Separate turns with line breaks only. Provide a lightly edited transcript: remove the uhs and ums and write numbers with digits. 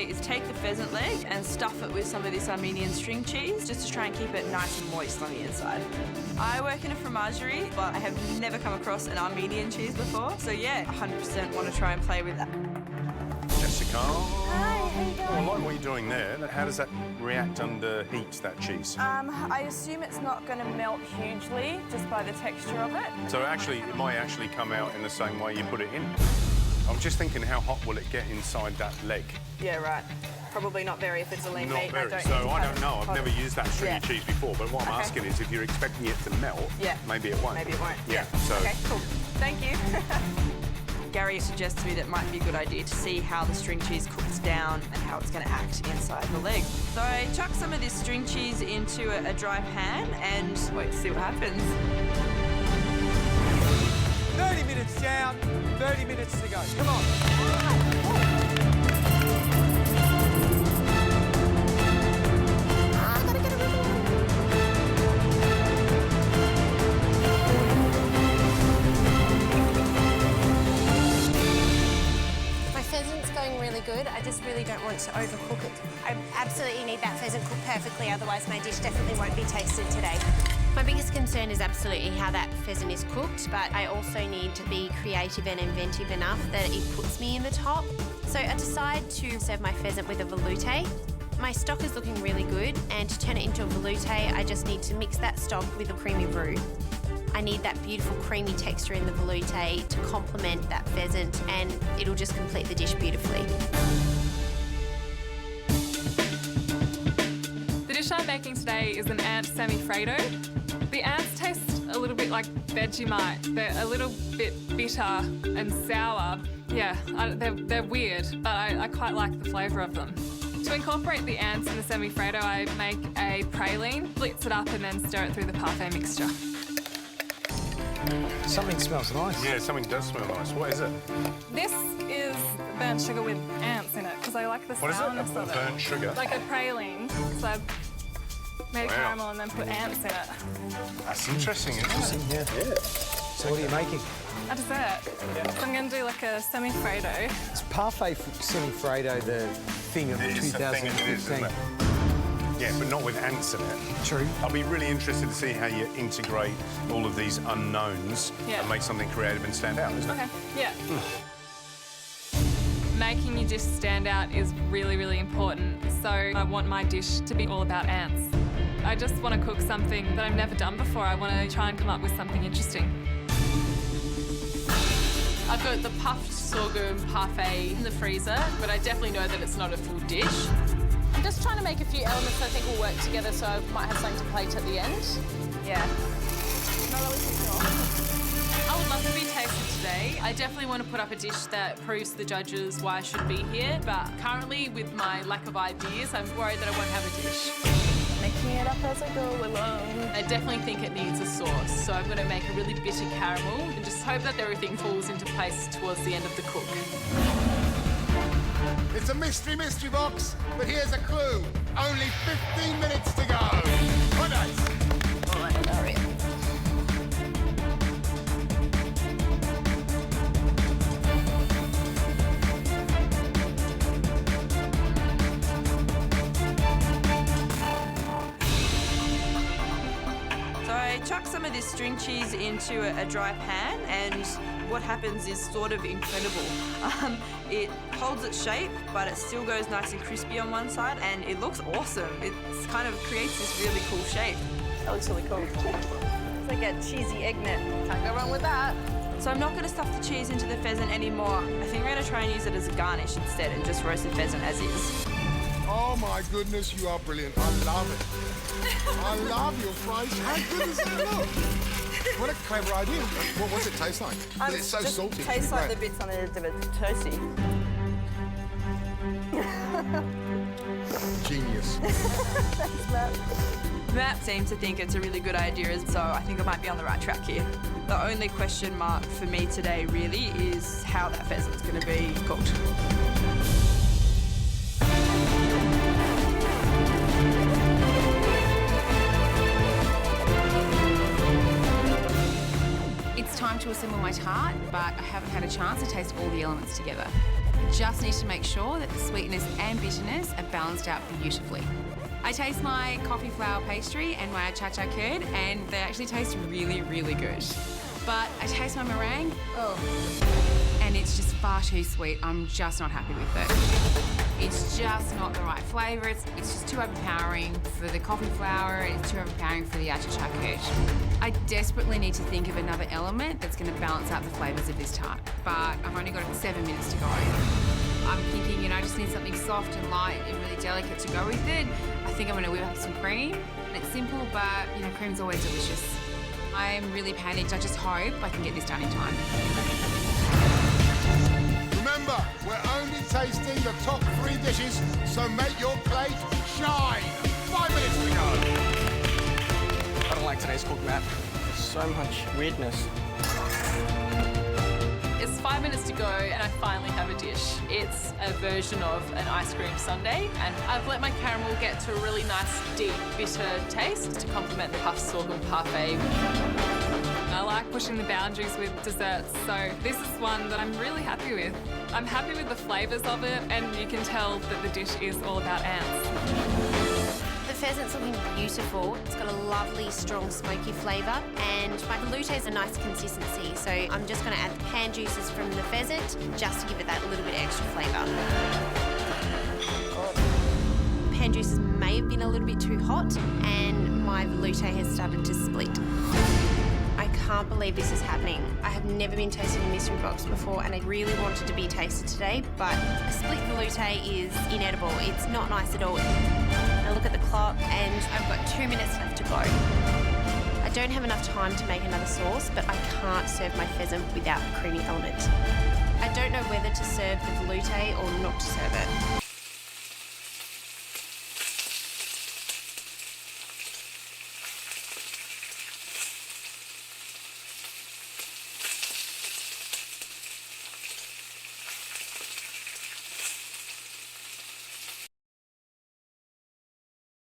today is take the pheasant leg and stuff it with some of this Armenian string cheese just to try and keep it nice and moist on the inside. I work in a fromagerie, but I have never come across an Armenian cheese before. So yeah, 100% want to try and play with that.
Jessica.
Hi, how you
Oh, I
going?
like what you're doing there. How does that react under heat, that cheese?
I assume it's not going to melt hugely just by the texture of it.
So actually, it might actually come out in the same way you put it in. I'm just thinking, how hot will it get inside that leg?
Yeah, right. Probably not very if it's a lean
Not
meat.
very.
I
don't know. I've never used that stringy cheese before, but what I'm
Okay.
asking is if you're expecting it to melt, maybe it won't.
Maybe it won't.
Yeah. So.
Okay, cool. Thank you.
Gary suggests to me that it might be a good idea to see how the string cheese cooks down and how it's going to act inside the leg. So I chuck some of this string cheese into a dry pan and wait to see what happens.
30 minutes down, 30 minutes to go. Come on.
My pheasant's going really good. I just really don't want to overcook it. I absolutely need that pheasant cooked perfectly, otherwise my dish definitely won't be tasted today. My biggest concern is absolutely how that pheasant is cooked, but I also need to be creative and inventive enough that it puts me in the top. So I decide to serve my pheasant with a velouté. My stock is looking really good, and to turn it into a velouté, I just need to mix that stock with a creamy roux. I need that beautiful creamy texture in the velouté to complement that pheasant, and it'll just complete the dish beautifully.
The dish I'm making today is an ant semi-Fredo. The ants taste a little bit like Vegemite. They're a little bit bitter and sour. Yeah, they're weird, but I quite like the flavour of them. To incorporate the ants in the semi-Fredo, I make a praline, blitz it up and then stir it through the parfait mixture.
Something smells nice.
Yeah, something does smell nice. What is it?
This is burnt sugar with ants in it because I like the
What is it?
sourness of it.
Burnt sugar?
Like a praline. So I made
Wow.
caramel and then put ants in it.
That's interesting, isn't it?
Yeah. So what are you making?
A dessert. So I'm going to do like a semi-Fredo.
It's parfait semi-Fredo, the thing of
It is the thing it is,
2015.
isn't it? Yeah, but not with ants in it.
True.
I'll be really interested to see how you integrate all of these unknowns and make something creative and stand out, isn't it?
Okay, yeah. Making your dish stand out is really, really important. So I want my dish to be all about ants. I just want to cook something that I've never done before. I want to try and come up with something interesting.
I've got the puffed sorghum parfait in the freezer, but I definitely know that it's not a full dish. I'm just trying to make a few elements I think will work together, so I might have something to plate at the end.
Yeah. Not really too sure.
I would love to be tasted today. I definitely want to put up a dish that proves to the judges why I should be here, but currently, with my lack of ideas, I'm worried that I won't have a dish.
Making it up as I go along.
I definitely think it needs a sauce, so I'm going to make a really bitter caramel and just hope that everything falls into place towards the end of the cook.
It's a mystery box, but here's a clue. Only 15 minutes to go. Good night.
Oh, I know it.
So I chuck some of this string cheese into a dry pan and what happens is sort of incredible. It holds its shape, but it still goes nice and crispy on one side, and it looks awesome. It kind of creates this really cool shape.
That looks really cool. It's like a cheesy egg net. Can't go wrong with that.
So I'm not going to stuff the cheese into the pheasant anymore. I think we're going to try and use it as a garnish instead and just roast the pheasant as is.
Oh my goodness, you are brilliant. I love it. I love your fries. How good does that look? What a clever idea. What's it taste like? It's so
just
salty.
Tastes like the bits on the end of a toasty.
Genius.
Thanks, Matt.
Matt seems to think it's a really good idea, so I think I might be on the right track here. The only question mark for me today really is how that pheasant's going to be cooked.
It's time to assemble my tart, but I haven't had a chance to taste all the elements together. Just need to make sure that the sweetness and bitterness are balanced out beautifully. I taste my coffee flour pastry and my achacha curd, and they actually taste really, really good. But I taste my meringue, and it's just far too sweet. I'm just not happy with it. It's just not the right flavour. It's just too overpowering for the coffee flour. It's too overpowering for the achacha curd. I desperately need to think of another element that's going to balance out the flavours of this tart. But I've only got 7 minutes to go. I'm thinking, I just need something soft and light and really delicate to go with it. I think I'm going to whip up some cream. It's simple, but, cream's always delicious. I'm really panicked. I just hope I can get this done in time.
Remember, we're only tasting the top 3 dishes, so make your plate shine. 5 minutes to go.
I don't like today's cook, Matt. There's so much weirdness.
It's 5 minutes to go and I finally have a dish. It's a version of an ice cream sundae, and I've let my caramel get to a really nice, deep, bitter taste to complement the puffed sorghum parfait.
I like pushing the boundaries with desserts, so this is one that I'm really happy with. I'm happy with the flavours of it, and you can tell that the dish is all about ants.
The pheasant's looking beautiful. It's got a lovely, strong, smoky flavour, and my veloute's a nice consistency, so I'm just going to add the pan juices from the pheasant just to give it that little bit extra flavour. Pan juices may have been a little bit too hot, and my veloute has started to split. I can't believe this is happening. I have never been tasting a mystery box before, and I really wanted to be tasted today, but a split veloute is inedible. It's not nice at all. I look at the clock and I've got 2 minutes left to go. I don't have enough time to make another sauce, but I can't serve my pheasant without the creamy element. I don't know whether to serve the veloute or not to serve it.